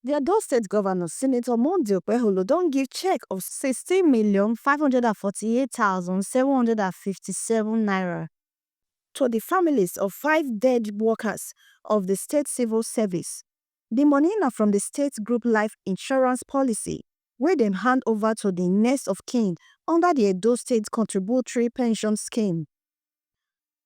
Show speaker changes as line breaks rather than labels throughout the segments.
The Edo State Governor, Senator Monday Okpeholo, don give check of 16,548,757 naira to the families of 5 dead workers of the State Civil Service. The money na from the State Group Life Insurance Policy, wey dem hand over to the next of kin under the Edo State Contributory Pension Scheme.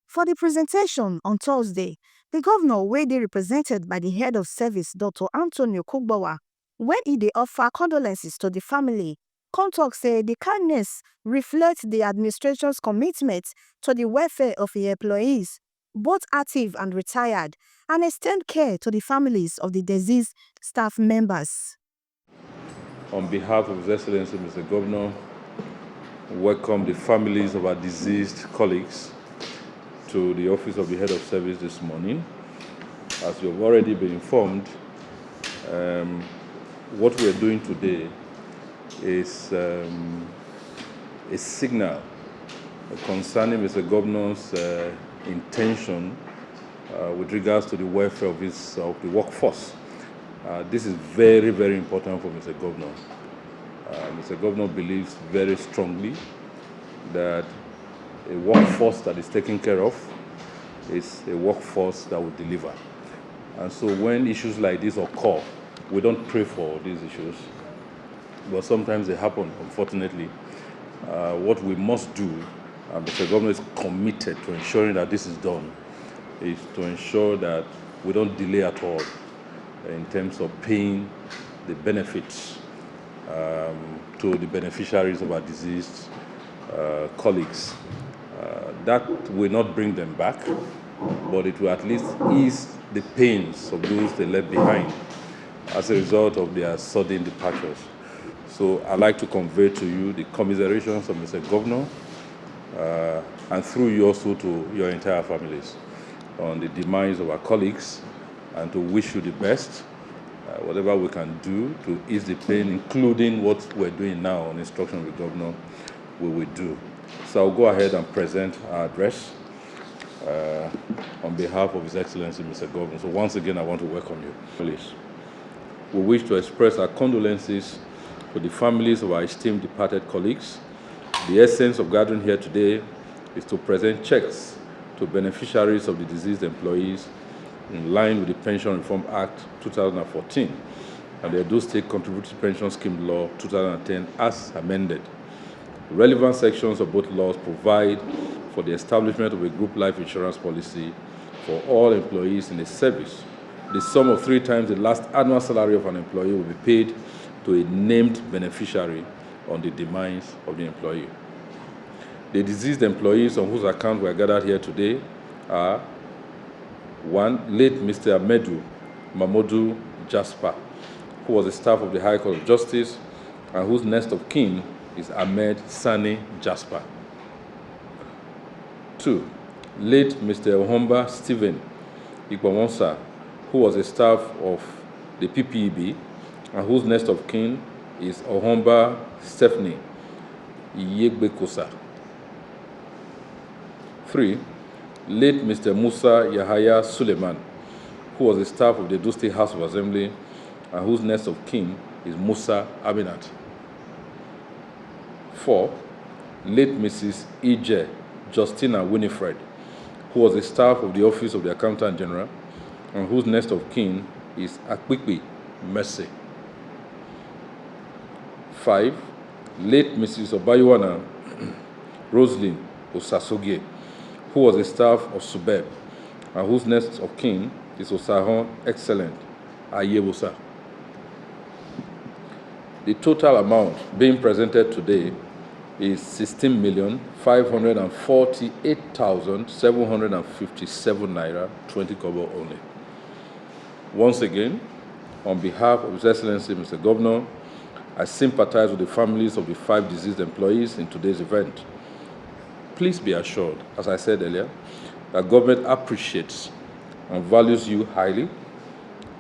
For the presentation on Thursday, the governor, wey dey represented by the head of service, Dr. Anthony Okugbowa, when e dey offer condolences to the family, come tok say the kindness reflect the administration's commitment to the welfare of the employees, both active and retired, and extend care to the families of the deceased staff members.
On behalf of His Excellency Mr. Governor, welcome the families of our deceased colleagues to the office of the head of service this morning. As you have already been informed, what we're doing today is a signal concerning Mr. Governor's intention with regards to the welfare of the workforce. This is very, very important for Mr. Governor. Mr. Governor believes very strongly that a workforce that is taken care of is a workforce that will deliver. And so when issues like this occur, we don't pray for these issues, but sometimes they happen, unfortunately. What we must do, and Mr. Governor is committed to ensuring that this is done, is to ensure that we don't delay at all in terms of paying the benefits to the beneficiaries of our deceased colleagues. That will not bring them back, but it will at least ease the pains of those they left behind as a result of their sudden departures. So I'd like to convey to you the commiserations of Mr. Governor, and through you also to your entire families on the demise of our colleagues, and to wish you the best. Whatever we can do to ease the pain, including what we're doing now on instruction of the governor, we will do. So I'll go ahead and present our address on behalf of His Excellency Mr. Governor. So once again, I want to welcome you. Please. We wish to express our condolences to the families of our esteemed departed colleagues. The essence of gathering here today is to present checks to beneficiaries of the deceased employees in line with the Pension Reform Act 2014 and the Edo State Contributory Pension Scheme Law 2010 as amended. The relevant sections of both laws provide for the establishment of a group life insurance policy for all employees in a service. The sum of 3 times the last annual salary of an employee will be paid to a named beneficiary on the demise of the employee. The deceased employees on whose account we are gathered here today are 1. Late Mr. Amedu Mamodu Jasper, who was a staff of the High Court of Justice and whose next of kin is Ahmed Sani Jasper. 2. Late Mr. Ohomba Stephen Ikwamonsa, who was a staff of the PPEB and whose next of kin is Ohomba Stephanie Iyegbekosa. 3. Late Mr. Musa Yahaya Suleiman, who was a staff of the Edo State House of Assembly and whose next of kin is Musa Aminat. 4. Late Mrs. E.J. Justina Winifred, who was a staff of the Office of the Accountant General and whose next of kin is Akpikpi Mercy. 5. Late Mrs. Obayuana Roslyn Osasogie, who was a staff of Subeb and whose next of kin is Osahon Excellent Ayebosa. The total amount being presented today is 16,548,757 naira 20 kobo only. Once again, on behalf of His Excellency Mr. Governor, I sympathize with the families of the 5 deceased employees in today's event. Please be assured, as I said earlier, that government appreciates and values you highly,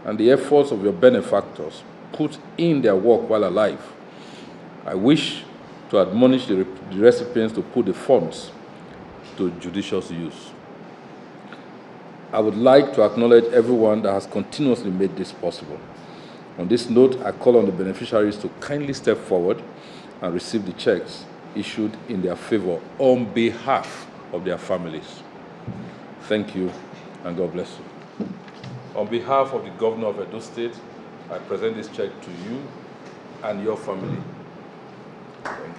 and the efforts of your benefactors put in their work while alive. I wish to admonish the recipients to put the funds to judicious use. I would like to acknowledge everyone that has continuously made this possible. On this note, I call on the beneficiaries to kindly step forward and receive the checks issued in their favor on behalf of their families. Thank you, and God bless you. On behalf of the Governor of Edo State, I present this check to you and your family. Thank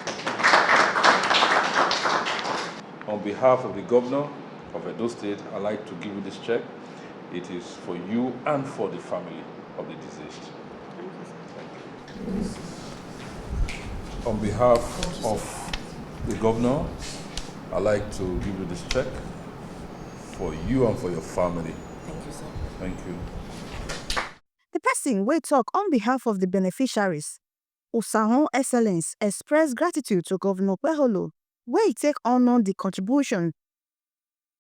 you. On behalf of the Governor of Edo State, I'd like to give you this check. It is for you and for the family of the deceased. Thank you. On behalf of the Governor, I'd like to give you this check for you and for your family.
Thank you, sir.
Thank you.
The person wey talk on behalf of the beneficiaries, Usahon Excellence, express gratitude to Governor Okpeholo wey e take honor the contribution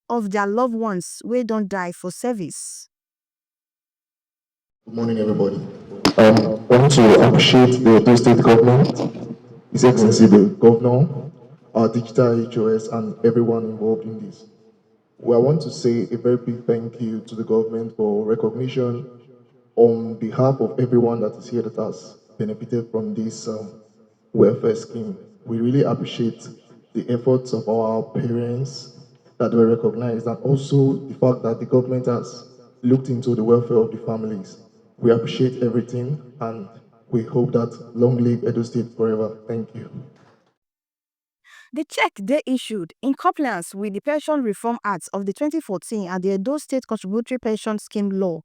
of their loved ones wey don die for service.
Good morning, everybody. I want to appreciate the Edo State government, His Excellency the Governor, our digital HOS, and everyone involved in this. Well, I want to say a very big thank you to the government for recognition on behalf of everyone that is here that has benefited from this welfare scheme. We really appreciate the efforts of our parents that were recognized, and also the fact that the government has looked into the welfare of the families. We appreciate everything, and we hope that long live Edo State forever. Thank you.
The check they issued in compliance with the Pension Reform Act of the 2014 and the Edo State Contributory Pension Scheme Law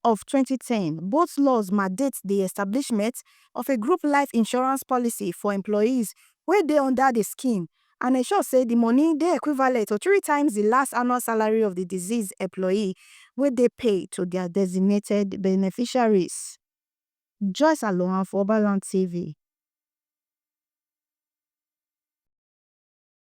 of 2010. Both laws mandate the establishment of a group life insurance policy for employees where they under the scheme and ensure say the money they equivalent to 3 times the last annual salary of the deceased employee where they pay to their designated beneficiaries. Joyce Alohan for Oberland TV.